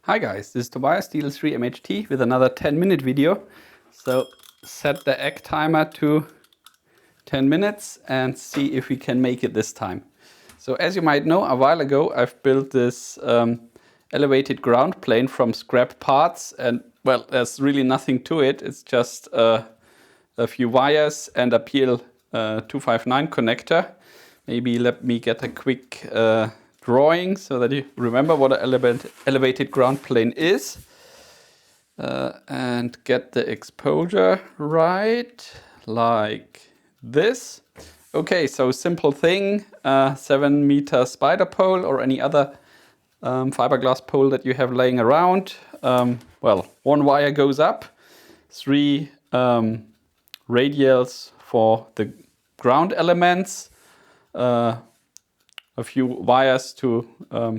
Hi guys, this is Tobias, DL3 MHT with another 10-minute video. So set the egg timer to 10 minutes and see if we can make it this time. So as you might know, a while ago I've built this elevated ground plane from scrap parts, and well, there's really nothing to it. It's just a few wires and a PL259 connector. Maybe let me get a quick drawing so that you remember what an elevated ground plane is, and get the exposure right like this. Okay, so simple thing, 7-meter Spiderpole or any other fiberglass pole that you have laying around. Well, one wire goes up, 3 radials for the ground elements, a few wires to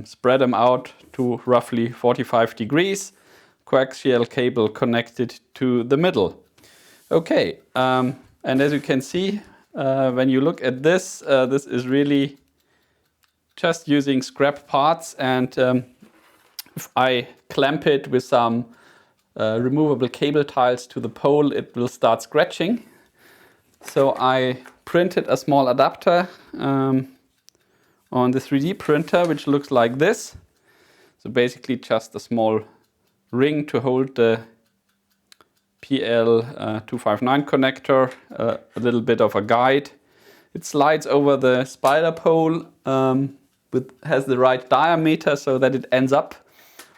spread them out to roughly 45 degrees, coaxial cable connected to the middle. Okay, and as you can see, when you look at this, this is really just using scrap parts, and if I clamp it with some removable cable tiles to the pole, it will start scratching. So I printed a small adapter on the 3D printer, which looks like this. So basically just a small ring to hold the PL259 connector, a little bit of a guide. It slides over the Spiderpole, has the right diameter so that it ends up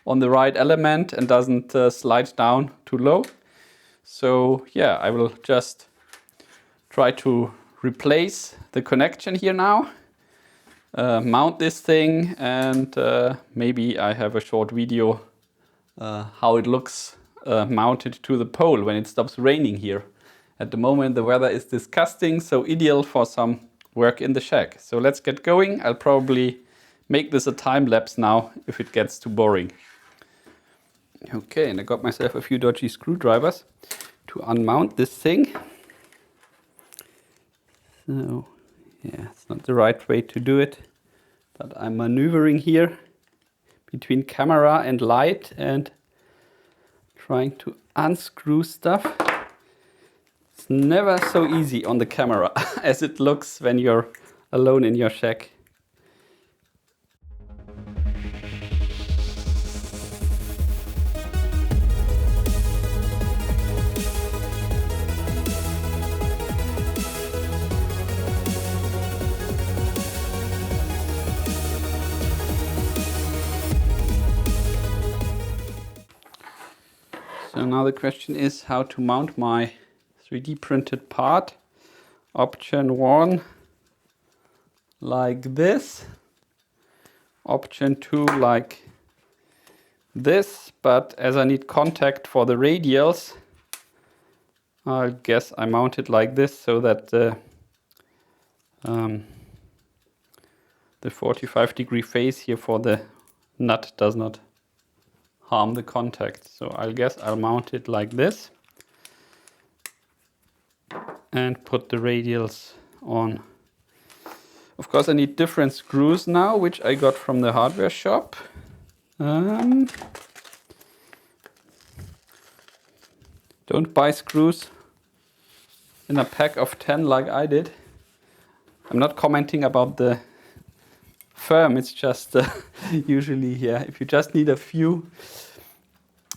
on the right element and doesn't slide down too low. So yeah, I will just try to replace the connection here now. Mount this thing, and maybe I have a short video how it looks mounted to the pole when it stops raining here. At the moment the weather is disgusting, so ideal for some work in the shack. So let's get going. I'll probably make this a time lapse now if it gets too boring. Okay, and I got myself a few dodgy screwdrivers to unmount this thing. So yeah, it's not the right way to do it, but I'm maneuvering here between camera and light and trying to unscrew stuff. It's never so easy on the camera as it looks when you're alone in your shack. So now the question is how to mount my 3D printed part. Option 1, like this. Option 2, like this. But as I need contact for the radials, I guess I mount it like this so that the 45-degree phase here for the nut does not harm the contact. So I guess I'll mount it like this and put the radials on. Of course I need different screws now, which I got from the hardware shop. Don't buy screws in a pack of 10 like I did. I'm not commenting about the firm, it's just usually, yeah, if you just need a few,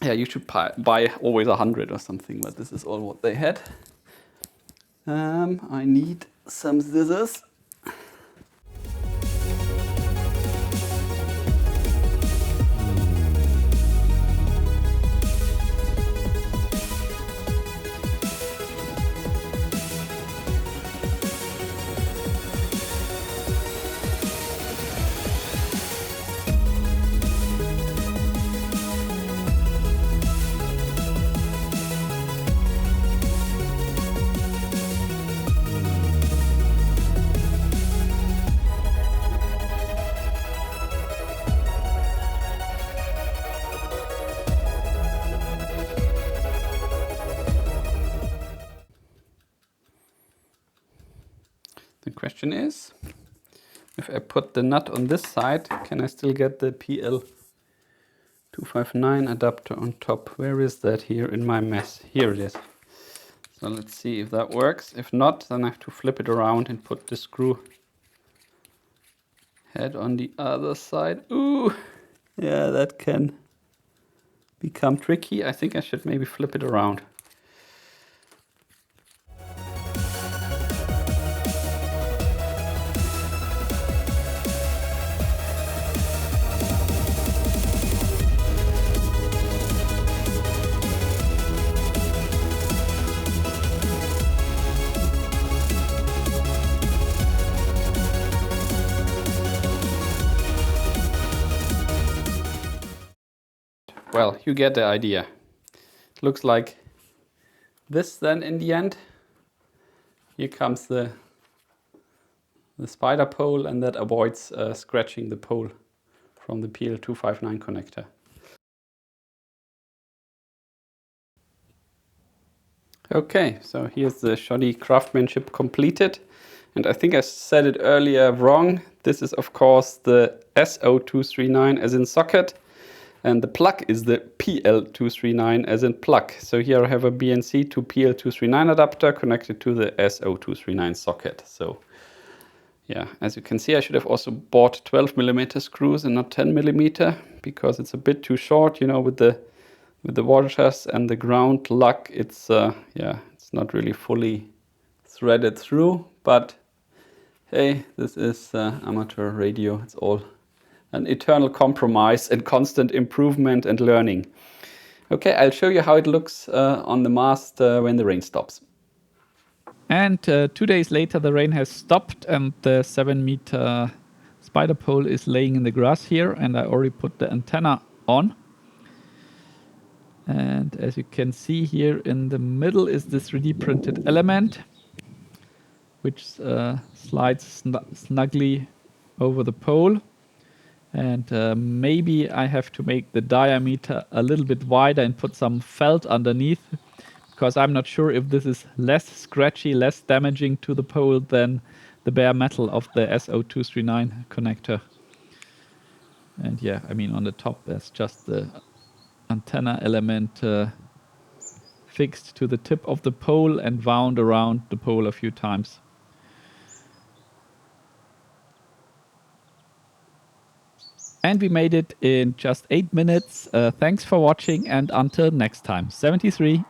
yeah, you should buy always 100 or something, but this is all what they had. I need some scissors. The question is, if I put the nut on this side, can I still get the PL 259 adapter on top. Where is that here in my mess? Here it is. So let's see if that works. If not, then I have to flip it around and put the screw head on the other side. Ooh, yeah, that can become tricky. I think I should maybe flip it around. Well, you get the idea. It looks like this then in the end. Here comes the spider pole, and that avoids scratching the pole from the PL259 connector. Okay, so here's the shoddy craftsmanship completed. And I think I said it earlier wrong. This is of course the SO239 as in socket, and the plug is the PL239 as in plug. So here I have a BNC to PL239 adapter connected to the SO239 socket. So yeah, as you can see, I should have also bought 12mm screws and not 10mm, because it's a bit too short, you know, with the washers and the ground lug. It's yeah, it's not really fully threaded through, but hey, this is amateur radio. It's all an eternal compromise and constant improvement and learning. Okay, I'll show you how it looks on the mast when the rain stops. And 2 days later, the rain has stopped, and the 7-meter spider pole is laying in the grass here, and I already put the antenna on. And as you can see here in the middle is this 3D printed element, which slides snugly over the pole. And maybe I have to make the diameter a little bit wider and put some felt underneath, because I'm not sure if this is less scratchy, less damaging to the pole than the bare metal of the SO239 connector. And yeah, I mean, on the top there's just the antenna element fixed to the tip of the pole and wound around the pole a few times. And we made it in just 8 minutes. Thanks for watching, and until next time. 73.